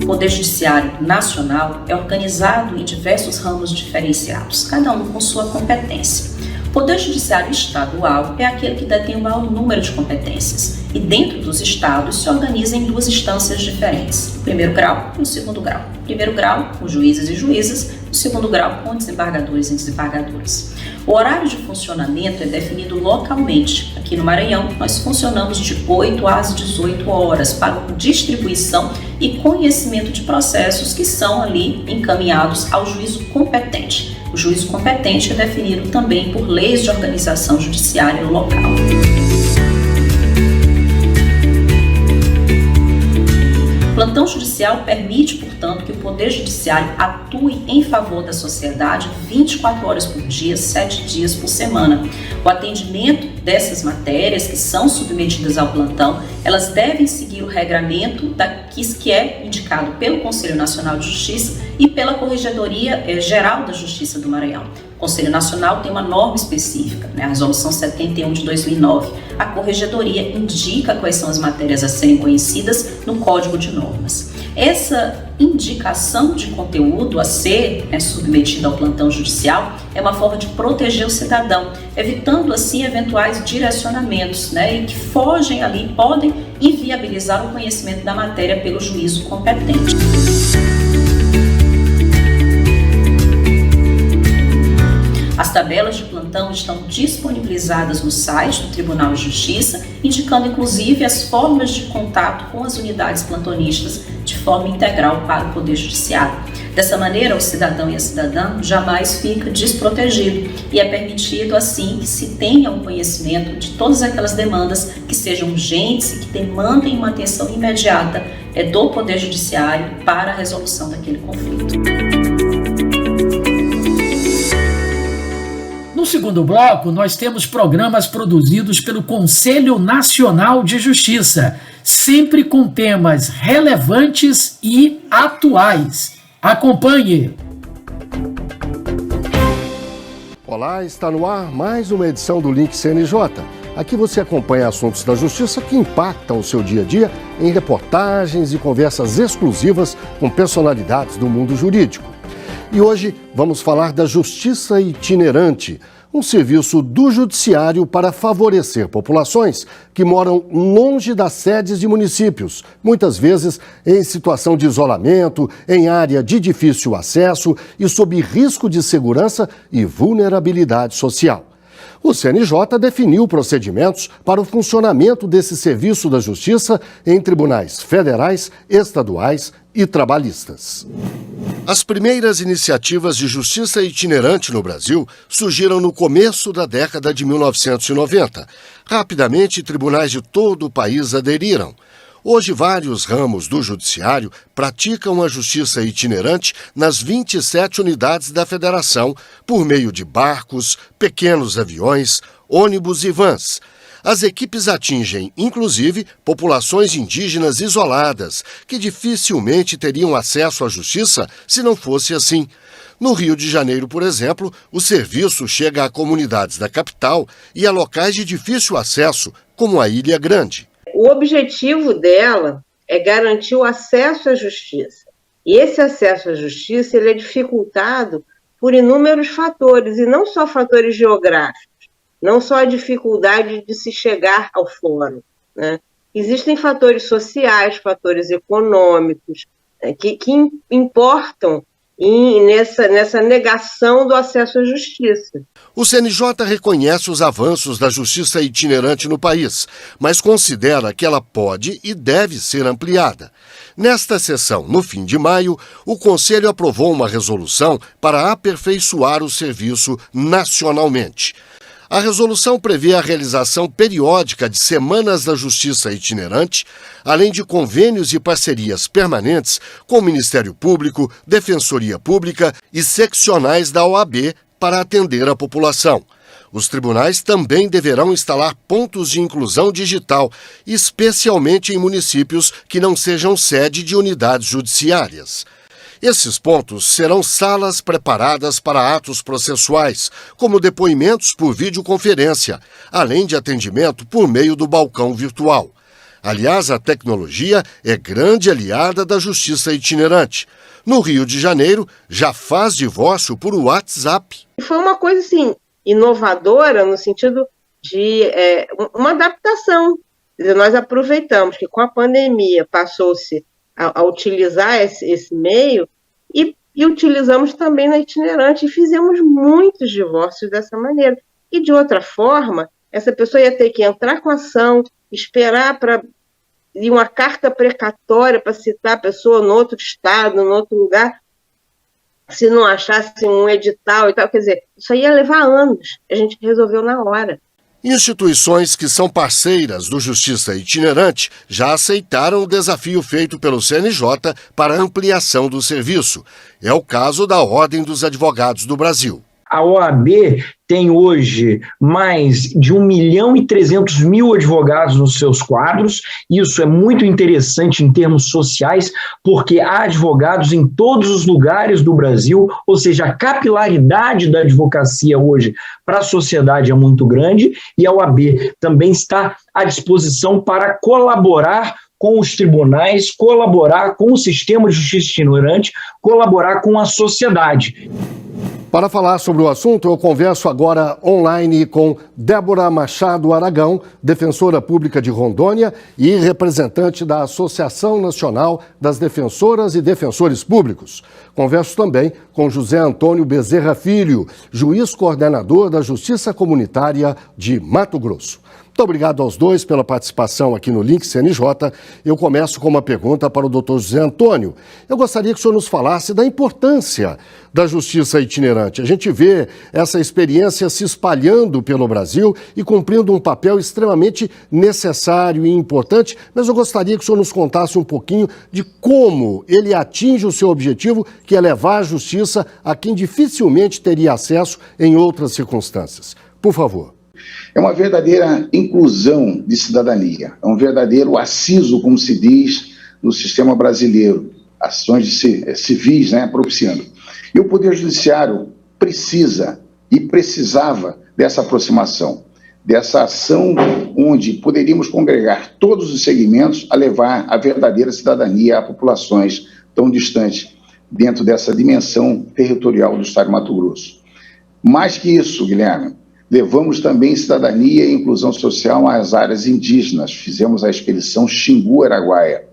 O Poder Judiciário Nacional é organizado em diversos ramos diferenciados, cada um com sua competência. O Poder Judiciário Estadual é aquele que detém o maior número de competências e dentro dos estados se organiza em 2 instâncias diferentes, o primeiro grau e o segundo grau. O primeiro grau com juízes e juízas, o segundo grau com desembargadores e desembargadoras. O horário de funcionamento é definido localmente. Aqui no Maranhão, nós funcionamos de 8 às 18 horas para distribuição e conhecimento de processos que são ali encaminhados ao juízo competente. O juízo competente é definido também por leis de organização judiciária local. O plantão judicial permite, portanto, que o Poder Judiciário atue em favor da sociedade 24 horas por dia, 7 dias por semana. O atendimento dessas matérias que são submetidas ao plantão, elas devem seguir o regramento que é indicado pelo Conselho Nacional de Justiça e pela Corregedoria Geral da Justiça do Maranhão. O Conselho Nacional tem uma norma específica, a Resolução 71 de 2009. A Corregedoria indica quais são as matérias a serem conhecidas no Código de Normas. Essa indicação de conteúdo a ser submetido ao plantão judicial é uma forma de proteger o cidadão, evitando assim eventuais direcionamentos e que fogem ali, podem inviabilizar o conhecimento da matéria pelo juízo competente. As tabelas de plantão estão disponibilizadas no site do Tribunal de Justiça, indicando inclusive as formas de contato com as unidades plantonistas de forma integral para o Poder Judiciário. Dessa maneira, o cidadão e a cidadã jamais fica desprotegido e é permitido assim que se tenha um conhecimento de todas aquelas demandas que sejam urgentes e que demandem uma atenção imediata do Poder Judiciário para a resolução daquele conflito. No segundo bloco, nós temos programas produzidos pelo Conselho Nacional de Justiça, sempre com temas relevantes e atuais. Acompanhe! Olá, está no ar mais uma edição do Link CNJ. Aqui você acompanha assuntos da justiça que impactam o seu dia a dia em reportagens e conversas exclusivas com personalidades do mundo jurídico. E hoje vamos falar da Justiça Itinerante, um serviço do Judiciário para favorecer populações que moram longe das sedes de municípios, muitas vezes em situação de isolamento, em área de difícil acesso e sob risco de segurança e vulnerabilidade social. O CNJ definiu procedimentos para o funcionamento desse serviço da Justiça em tribunais federais, estaduais e trabalhistas. As primeiras iniciativas de justiça itinerante no Brasil surgiram no começo da década de 1990. Rapidamente, tribunais de todo o país aderiram. Hoje, vários ramos do judiciário praticam a justiça itinerante nas 27 unidades da federação, por meio de barcos, pequenos aviões, ônibus e vans. As equipes atingem, inclusive, populações indígenas isoladas, que dificilmente teriam acesso à justiça se não fosse assim. No Rio de Janeiro, por exemplo, o serviço chega a comunidades da capital e a locais de difícil acesso, como a Ilha Grande. O objetivo dela é garantir o acesso à justiça. E esse acesso à justiça ele é dificultado por inúmeros fatores, e não só fatores geográficos, não só a dificuldade de se chegar ao fórum, né? Existem fatores sociais, fatores econômicos, que importam nessa negação do acesso à justiça. O CNJ reconhece os avanços da justiça itinerante no país, mas considera que ela pode e deve ser ampliada. Nesta sessão, no fim de maio, o Conselho aprovou uma resolução para aperfeiçoar o serviço nacionalmente. A resolução prevê a realização periódica de semanas da justiça itinerante, além de convênios e parcerias permanentes com o Ministério Público, Defensoria Pública e seccionais da OAB para atender a população. Os tribunais também deverão instalar pontos de inclusão digital, especialmente em municípios que não sejam sede de unidades judiciárias. Esses pontos serão salas preparadas para atos processuais, como depoimentos por videoconferência, além de atendimento por meio do balcão virtual. Aliás, a tecnologia é grande aliada da justiça itinerante. No Rio de Janeiro, já faz divórcio por WhatsApp. Foi uma coisa, assim, inovadora no sentido de uma adaptação. Quer dizer, nós aproveitamos que com a pandemia passou-se a utilizar esse meio e utilizamos também na itinerante e fizemos muitos divórcios dessa maneira. E de outra forma, essa pessoa ia ter que entrar com a ação, esperar para ir uma carta precatória para citar a pessoa no outro estado, no outro lugar, se não achasse um edital e tal. Quer dizer, isso aí ia levar anos. A gente resolveu na hora. Instituições que são parceiras do Justiça Itinerante já aceitaram o desafio feito pelo CNJ para a ampliação do serviço. É o caso da Ordem dos Advogados do Brasil. A OAB tem hoje mais de 1.300.000 advogados nos seus quadros. Isso é muito interessante em termos sociais, porque há advogados em todos os lugares do Brasil, ou seja, a capilaridade da advocacia hoje para a sociedade é muito grande, e a OAB também está à disposição para colaborar com os tribunais, colaborar com o sistema de justiça itinerante, colaborar com a sociedade. Para falar sobre o assunto, eu converso agora online com Débora Machado Aragão, defensora pública de Rondônia e representante da Associação Nacional das Defensoras e Defensores Públicos. Converso também com José Antônio Bezerra Filho, juiz coordenador da Justiça Comunitária de Mato Grosso. Muito obrigado aos dois pela participação aqui no Link CNJ. Eu começo com uma pergunta para o doutor José Antônio. Eu gostaria que o senhor nos falasse da importância da justiça itinerante. A gente vê essa experiência se espalhando pelo Brasil e cumprindo um papel extremamente necessário e importante, mas eu gostaria que o senhor nos contasse um pouquinho de como ele atinge o seu objetivo, que é levar a justiça a quem dificilmente teria acesso em outras circunstâncias. Por favor. É uma verdadeira inclusão de cidadania, é um verdadeiro aciso, como se diz no sistema brasileiro, ações civis, propiciando. E o Poder Judiciário precisa e precisava dessa aproximação, dessa ação onde poderíamos congregar todos os segmentos a levar a verdadeira cidadania a populações tão distantes dentro dessa dimensão territorial do Estado de Mato Grosso. Mais que isso, Guilherme, levamos também cidadania e inclusão social às áreas indígenas. Fizemos a expedição Xingu-Araguaia.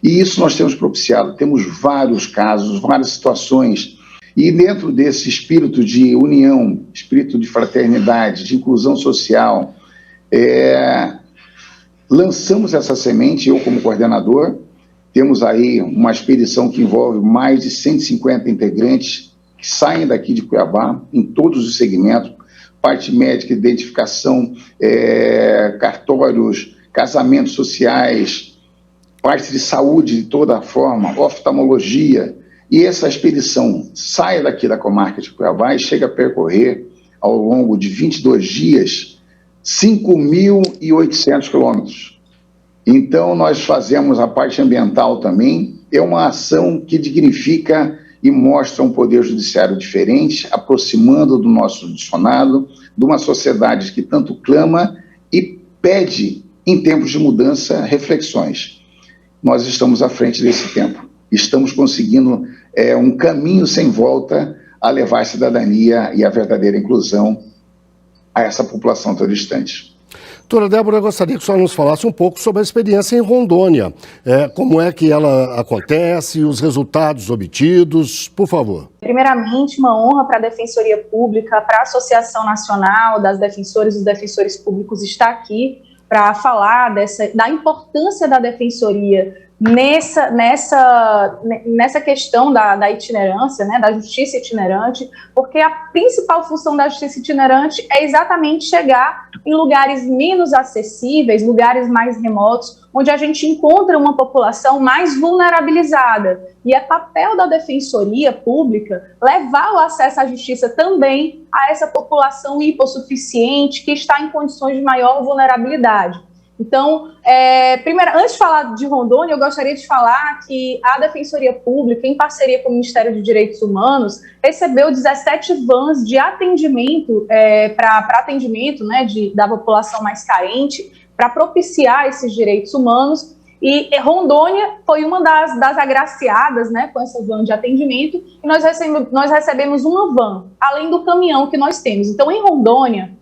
E isso nós temos propiciado. Temos vários casos, várias situações. E dentro desse espírito de união, espírito de fraternidade, de inclusão social, lançamos essa semente, eu como coordenador. Temos aí uma expedição que envolve mais de 150 integrantes que saem daqui de Cuiabá, em todos os segmentos, parte médica, identificação, cartórios, casamentos sociais, parte de saúde de toda forma, oftalmologia. E essa expedição sai daqui da comarca de Cuiabá e chega a percorrer, ao longo de 22 dias, 5.800 quilômetros. Então, nós fazemos a parte ambiental também. É uma ação que dignifica e mostra um poder judiciário diferente, aproximando do nosso judiciário, de uma sociedade que tanto clama e pede, em tempos de mudança, reflexões. Nós estamos à frente desse tempo. Estamos conseguindo um caminho sem volta a levar a cidadania e a verdadeira inclusão a essa população tão distante. Doutora Débora, eu gostaria que a senhora nos falasse um pouco sobre a experiência em Rondônia. Como é que ela acontece, os resultados obtidos, por favor. Primeiramente, uma honra para a Defensoria Pública, para a Associação Nacional das Defensoras e dos Defensores Públicos estar aqui para falar da importância da Defensoria nessa questão da itinerância, da justiça itinerante, porque a principal função da justiça itinerante é exatamente chegar em lugares menos acessíveis, lugares mais remotos, onde a gente encontra uma população mais vulnerabilizada. E é papel da Defensoria Pública levar o acesso à justiça também a essa população hipossuficiente que está em condições de maior vulnerabilidade. Então, primeiro, antes de falar de Rondônia, eu gostaria de falar que a Defensoria Pública, em parceria com o Ministério de Direitos Humanos, recebeu 17 vans de atendimento, para atendimento, né, da população mais carente, para propiciar esses direitos humanos. E Rondônia foi uma das agraciadas, né, com essa van de atendimento, e nós recebemos uma van, além do caminhão que nós temos. Então, em Rondônia,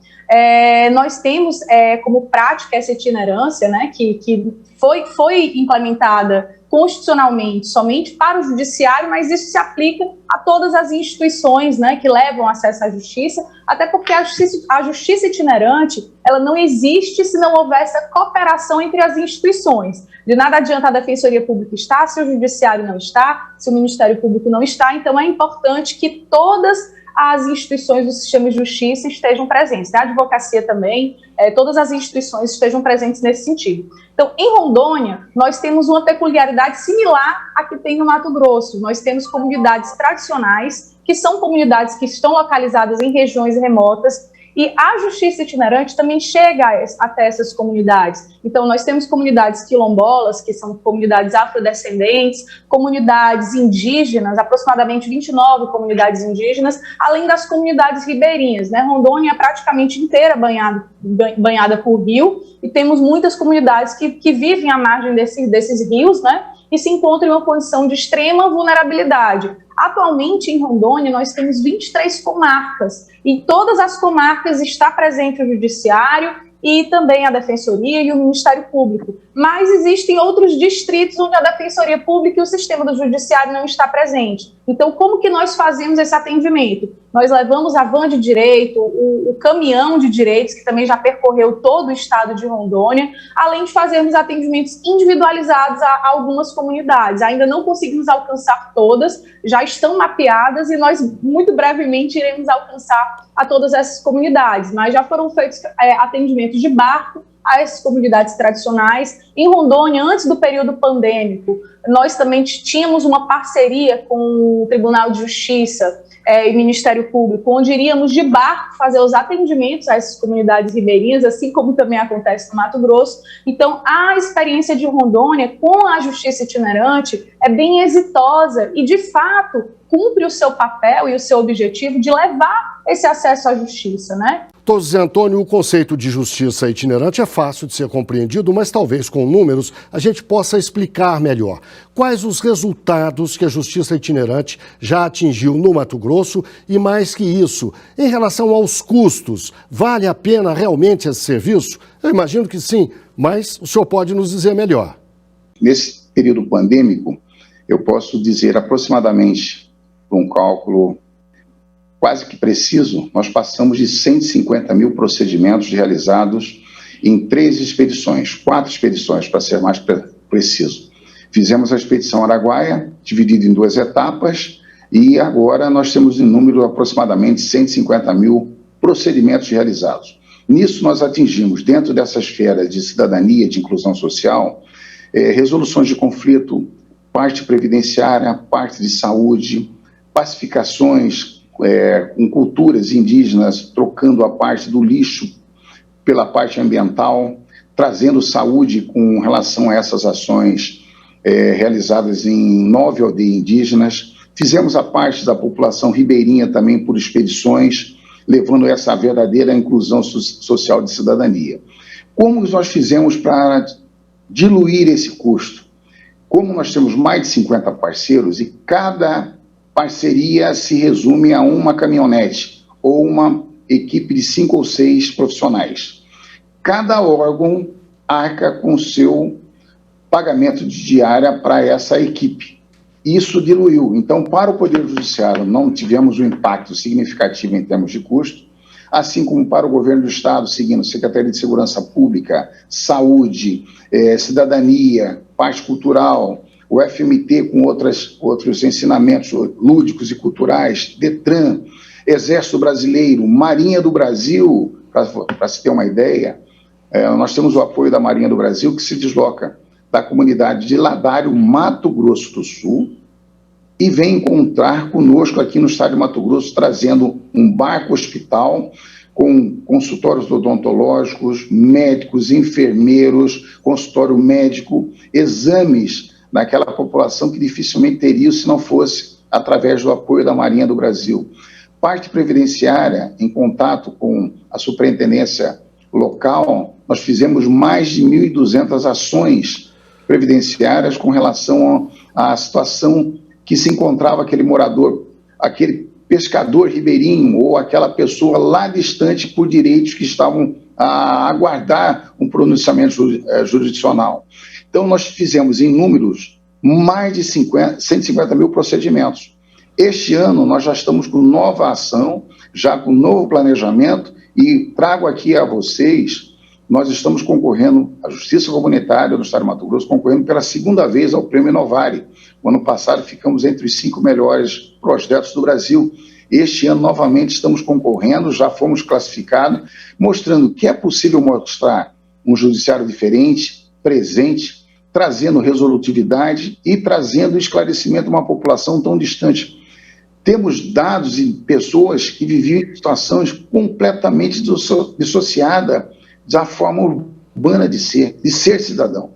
nós temos como prática essa itinerância, né, que foi implementada constitucionalmente somente para o judiciário, mas isso se aplica a todas as instituições, né, que levam acesso à justiça, até porque a justiça itinerante, ela não existe se não houver essa cooperação entre as instituições. De nada adianta a Defensoria Pública estar se o judiciário não está, se o Ministério Público não está, então é importante que todas as instituições do sistema de justiça estejam presentes, a advocacia também, todas as instituições estejam presentes nesse sentido. Então, em Rondônia, nós temos uma peculiaridade similar à que tem no Mato Grosso. Nós temos comunidades tradicionais, que são comunidades que estão localizadas em regiões remotas, e a justiça itinerante também chega até essas comunidades. Então, nós temos comunidades quilombolas, que são comunidades afrodescendentes, comunidades indígenas, aproximadamente 29 comunidades indígenas, além das comunidades ribeirinhas, né? Rondônia é praticamente inteira banhada por rio, e temos muitas comunidades que vivem à margem desses rios, né? E se encontram em uma condição de extrema vulnerabilidade. Atualmente, em Rondônia, nós temos 23 comarcas, e em todas as comarcas está presente o Judiciário e também a Defensoria e o Ministério Público. Mas existem outros distritos onde a Defensoria Pública e o sistema do Judiciário não está presente. Então, como que nós fazemos esse atendimento? Nós levamos a van de direito, o caminhão de direitos, que também já percorreu todo o estado de Rondônia, além de fazermos atendimentos individualizados a algumas comunidades. Ainda não conseguimos alcançar todas, já estão mapeadas e nós muito brevemente iremos alcançar a todas essas comunidades, mas já foram feitos atendimentos de barco a essas comunidades tradicionais. Em Rondônia, antes do período pandêmico, nós também tínhamos uma parceria com o Tribunal de Justiça e Ministério Público, onde iríamos de barco fazer os atendimentos a essas comunidades ribeirinhas, assim como também acontece no Mato Grosso. Então, a experiência de Rondônia com a justiça itinerante é bem exitosa e, de fato, cumpre o seu papel e o seu objetivo de levar esse acesso à justiça, né? Doutor Zé Antônio, o conceito de justiça itinerante é fácil de ser compreendido, mas talvez com números a gente possa explicar melhor. Quais os resultados que a justiça itinerante já atingiu no Mato Grosso e, mais que isso, em relação aos custos, vale a pena realmente esse serviço? Eu imagino que sim, mas o senhor pode nos dizer melhor. Nesse período pandêmico, eu posso dizer aproximadamente, por um cálculo quase que preciso, nós passamos de 150 mil procedimentos realizados em 3 expedições, 4 expedições, para ser mais preciso. Fizemos a expedição Araguaia, dividida em 2 etapas, e agora nós temos em número aproximadamente 150 mil procedimentos realizados. Nisso nós atingimos, dentro dessa esfera de cidadania, de inclusão social, resoluções de conflito, parte previdenciária, parte de saúde, pacificações com culturas indígenas, trocando a parte do lixo pela parte ambiental, trazendo saúde com relação a essas ações realizadas em 9 aldeias indígenas. Fizemos a parte da população ribeirinha também por expedições, levando essa verdadeira inclusão social de cidadania. Como nós fizemos para diluir esse custo? Como nós temos mais de 50 parceiros e cada parceria se resume a uma caminhonete ou uma equipe de 5 ou 6 profissionais. Cada órgão arca com seu pagamento de diária para essa equipe. Isso diluiu. Então, para o Poder Judiciário, não tivemos um impacto significativo em termos de custo, assim como para o Governo do Estado, seguindo Secretaria de Segurança Pública, Saúde, Cidadania, Parte Cultural, o FMT com outros ensinamentos lúdicos e culturais, Detran, Exército Brasileiro, Marinha do Brasil, para se ter uma ideia, nós temos o apoio da Marinha do Brasil, que se desloca da comunidade de Ladário, Mato Grosso do Sul, e vem encontrar conosco aqui no estado de Mato Grosso, trazendo um barco-hospital com consultórios odontológicos, médicos, enfermeiros, consultório médico, exames naquela população que dificilmente teria se não fosse através do apoio da Marinha do Brasil. Parte previdenciária, em contato com a superintendência local, nós fizemos mais de 1.200 ações previdenciárias com relação à situação que se encontrava aquele morador, aquele pescador ribeirinho ou aquela pessoa lá distante por direitos que estavam a aguardar um pronunciamento jurisdicional. Então, nós fizemos em números mais de 150 mil procedimentos. Este ano, nós já estamos com nova ação, já com novo planejamento, e trago aqui a vocês, nós estamos concorrendo, a Justiça Comunitária do Estado de Mato Grosso, concorrendo pela segunda vez ao Prêmio Inovari. O ano passado ficamos entre os 5 melhores projetos do Brasil. Este ano, novamente, estamos concorrendo, já fomos classificados, mostrando que é possível mostrar um judiciário diferente, presente, trazendo resolutividade e trazendo esclarecimento a uma população tão distante. Temos dados de pessoas que viviam em situações completamente dissociadas da forma urbana de ser cidadão.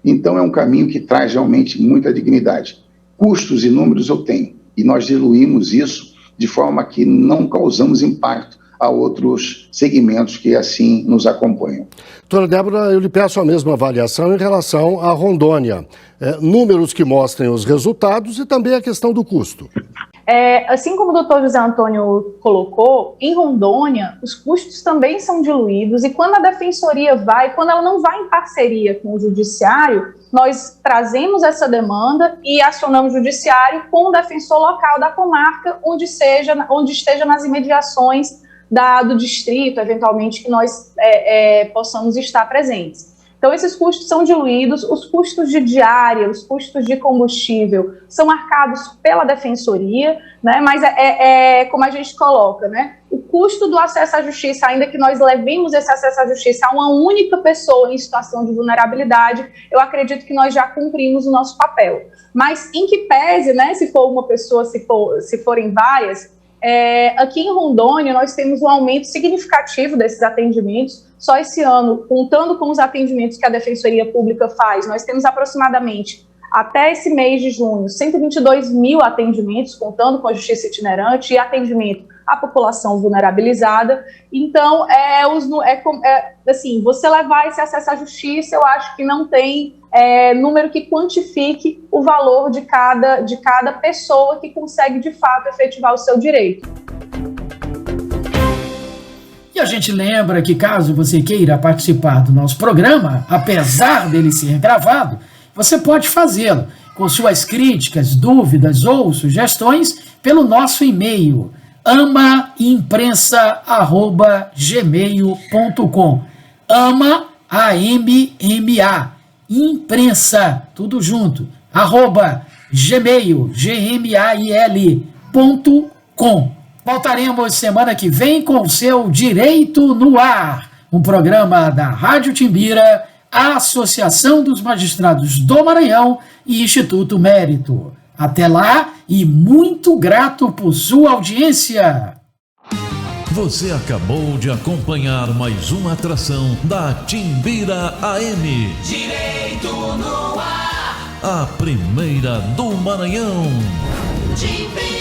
Então, é um caminho que traz realmente muita dignidade. Custos e números eu tenho, e nós diluímos isso de forma que não causamos impacto a outros segmentos que assim nos acompanham. Doutora Débora, eu lhe peço a mesma avaliação em relação a Rondônia. Números que mostrem os resultados e também a questão do custo. Assim como o doutor José Antônio colocou, em Rondônia, os custos também são diluídos, e quando a defensoria quando ela não vai em parceria com o judiciário, nós trazemos essa demanda e acionamos o judiciário com o defensor local da comarca, onde esteja nas imediações do distrito, eventualmente, que nós possamos estar presentes. Então, esses custos são diluídos, os custos de diária, os custos de combustível são marcados pela defensoria, né? Mas como a gente coloca, né? O custo do acesso à justiça, ainda que nós levemos esse acesso à justiça a uma única pessoa em situação de vulnerabilidade, eu acredito que nós já cumprimos o nosso papel. Mas, em que pese, né? Se for uma pessoa, se forem várias, aqui em Rondônia nós temos um aumento significativo desses atendimentos. Só esse ano, contando com os atendimentos que a Defensoria Pública faz, nós temos aproximadamente, até esse mês de junho, 122 mil atendimentos, contando com a Justiça Itinerante e atendimento à população vulnerabilizada. Então, assim, você levar esse acesso à justiça, eu acho que não tem número que quantifique o valor de cada pessoa que consegue, de fato, efetivar o seu direito. E a gente lembra que, caso você queira participar do nosso programa, apesar dele ser gravado, você pode fazê-lo com suas críticas, dúvidas ou sugestões pelo nosso e-mail amaimprensa@gmail.com. AMA, imprensa, tudo junto, @gmail.com. Voltaremos semana que vem com o seu Direito no Ar, um programa da Rádio Timbira, a Associação dos Magistrados do Maranhão e Instituto Mérito. Até lá e muito grato por sua audiência. Você acabou de acompanhar mais uma atração da Timbira AM. Direito no Ar. A primeira do Maranhão. Timbira.